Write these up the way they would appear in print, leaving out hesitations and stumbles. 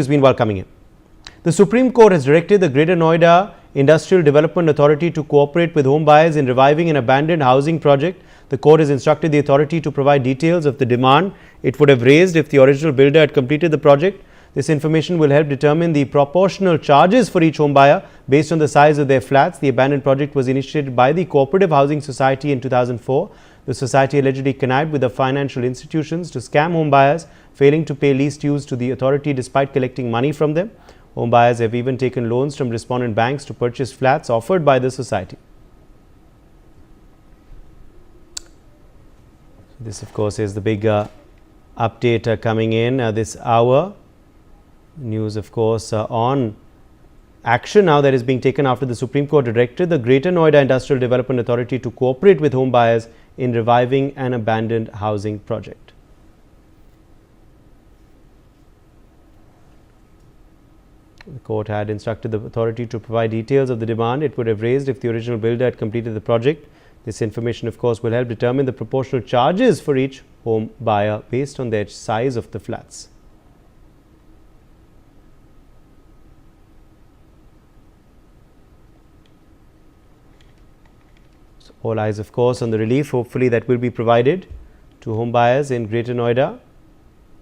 Meanwhile coming in. The Supreme Court has directed the Greater Noida Industrial Development Authority to cooperate with home buyers in reviving an abandoned housing project. The court has instructed the authority to provide details of the demand it would have raised if the original builder had completed the project. This information will help determine the proportional charges for each home buyer based on the size of their flats. The abandoned project was initiated by the Cooperative Housing Society in 2004. The society allegedly connived with the financial institutions to scam home buyers, failing to pay lease dues to the authority despite collecting money from them. Home buyers have even taken loans from respondent banks to purchase flats offered by the society. This, of course, is the big update coming in this hour. News, of course, on action now that is being taken after the Supreme Court directed the Greater Noida Industrial Development Authority to cooperate with home buyers in reviving an abandoned housing project. The court had instructed the authority to provide details of the demand it would have raised if the original builder had completed the project. This information, of course, will help determine the proportional charges for each home buyer based on their size of the flats. So all eyes, of course, on the relief, hopefully, that will be provided to home buyers in Greater Noida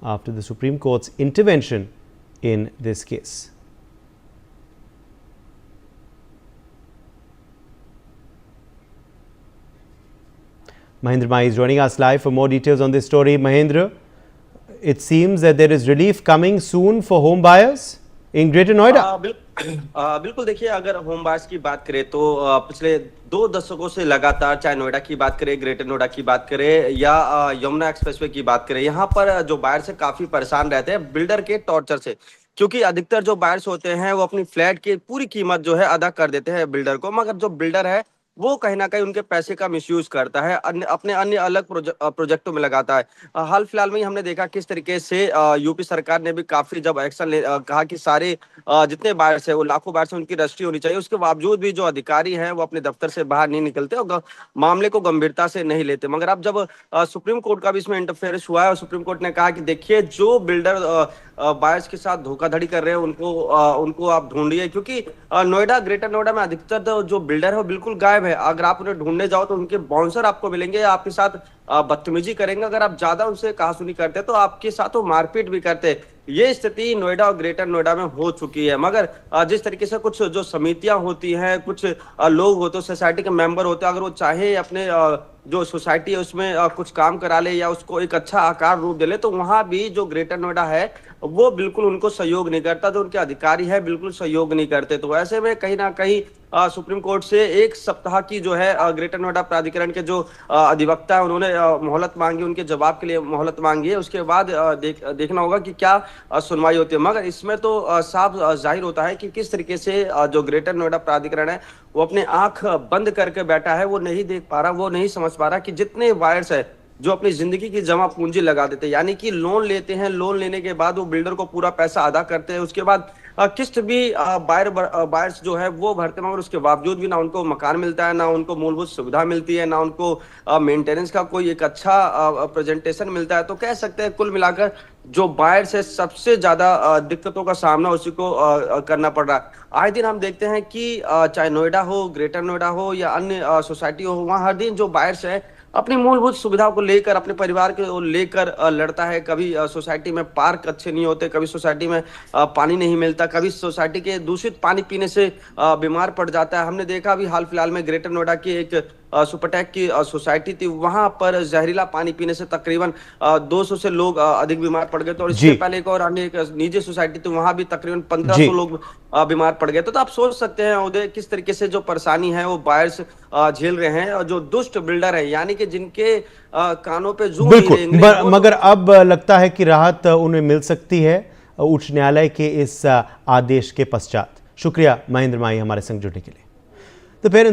after the Supreme Court's intervention in this case. Mahendra Mai is joining us live for more details on this story. Mahendra, it seems that there is relief coming soon for home buyers in Greater Noida. बिल्कुल देखिए, अगर home buyers की बात करें तो पिछले 2 दशकों से लगातार, चाहे नोएडा की बात करें, ग्रेटर नोएडा की बात करें या यमुना एक्सप्रेसवे की बात करें, यहाँ पर जो बायर्स है काफी परेशान रहते हैं बिल्डर के टॉर्चर से। क्योंकि अधिकतर जो बायर्स होते हैं वो अपनी फ्लैट की पूरी कीमत जो है अदा कर देते हैं बिल्डर को, मगर जो बिल्डर है वो कहीं ना कहीं उनके पैसे का मिसयूज करता है, अपने अन्य अलग प्रोजेक्टों में लगाता है। हाल फिलहाल में ही हमने देखा किस तरीके से यूपी सरकार ने भी काफी जब एक्शन कहा कि सारे जितने बायर्स है वो लाखों बायर्स है, उनकी रजिस्ट्री होनी चाहिए, उसके बावजूद भी जो अधिकारी हैं वो अपने दफ्तर से बाहर नहीं निकलते और मामले को गंभीरता से नहीं लेते। मगर अब जब सुप्रीम कोर्ट का भी इसमें इंटरफेरेंस हुआ है और सुप्रीम कोर्ट ने कहा कि देखिए, जो बिल्डर बायर्स के साथ धोखाधड़ी कर रहे हैं उनको आप ढूंढिए, क्योंकि नोएडा, ग्रेटर नोएडा में अधिकतर जो बिल्डर है वो बिल्कुल गायब है। अगर आप उन्हें ढूंढने जाओ तो उनके बाउंसर आपको मिलेंगे, आपके साथ बदतमीजी करेंगे, अगर आप ज्यादा उनसे कहासुनी करते तो आपके साथ वो मारपीट भी करते। ये स्थिति नोएडा और ग्रेटर नोएडा में हो चुकी है। मगर जिस तरीके से कुछ जो समितियां होती हैं, कुछ लोग होते हैं, सोसाइटी के मेंबर होते हैं, अगर वो चाहे अपने जो सोसाइटी है उसमें कुछ काम करा ले या उसको एक अच्छा आकार रूप दे ले, तो वहां भी जो ग्रेटर नोएडा है वो बिल्कुल उनको सहयोग नहीं करता, जो उनके अधिकारी है बिल्कुल सहयोग नहीं करते। तो ऐसे में कहीं ना कहीं सुप्रीम कोर्ट से 1 सप्ताह की जो है ग्रेटर नोएडा प्राधिकरण के जो अधिवक्ता है उन्होंने मोहलत मांगी, उनके जवाब के लिए मोहलत मांगी है। उसके बाद देखना होगा कि क्या सुनवाई होती है। मगर इसमें तो साफ जाहिर होता है कि किस तरीके से जो ग्रेटर नोएडा प्राधिकरण है वो अपने आंख बंद करके बैठा है, वो नहीं देख पा रहा, वो नहीं समझ पा रहा कि जितने बायर्स है जो अपनी जिंदगी की जमा पूंजी लगा देते हैं, यानी कि लोन लेते हैं, लोन लेने के बाद वो बिल्डर को पूरा पैसा अदा करते हैं, उसके बाद किस्त भी बायर्स जो है वो भरते हैं, मगर उसके बावजूद भी ना उनको मकान मिलता है, ना उनको मूलभूत सुविधा मिलती है, ना उनको मेंटेनेंस का कोई एक अच्छा प्रेजेंटेशन मिलता है। तो कह सकते हैं कुल मिलाकर जो बायर्स है सबसे ज्यादा दिक्कतों का सामना उसी को करना पड़ रहा है। आए दिन हम देखते हैं कि चाहे नोएडा हो, ग्रेटर नोएडा हो या अन्य सोसाइटी हो, वहां हर दिन जो बायर्स है अपनी मूलभूत सुविधाओं को लेकर, अपने परिवार को लेकर लड़ता है। कभी सोसाइटी में पार्क अच्छे नहीं होते, कभी सोसाइटी में पानी नहीं मिलता, कभी सोसाइटी के दूषित पानी पीने से बीमार पड़ जाता है। हमने देखा अभी हाल फिलहाल में ग्रेटर नोएडा की एक सुपरटेक की सोसाइटी थी, वहां पर जहरीला पानी पीने से तकरीबन 200 से लोग अधिक बीमार पड़ गए। तो और इससे पहले एक और अन्य एक निजी सोसाइटी थी, वहां भी तकरीबन 1500 लोग बीमार पड़ गए। तो आप सोच सकते हैं उदय, किस तरीके से जो परेशानी है वो बायर्स झेल रहे हैं, और जो दुष्ट बिल्डर है, यानी कि जिनके कानों पे जू बिल्कुल। मगर अब लगता है कि राहत उन्हें मिल सकती है उच्च न्यायालय के इस आदेश के पश्चात। शुक्रिया महेंद्र माई हमारे संग जुड़ने के लिए। तो फिर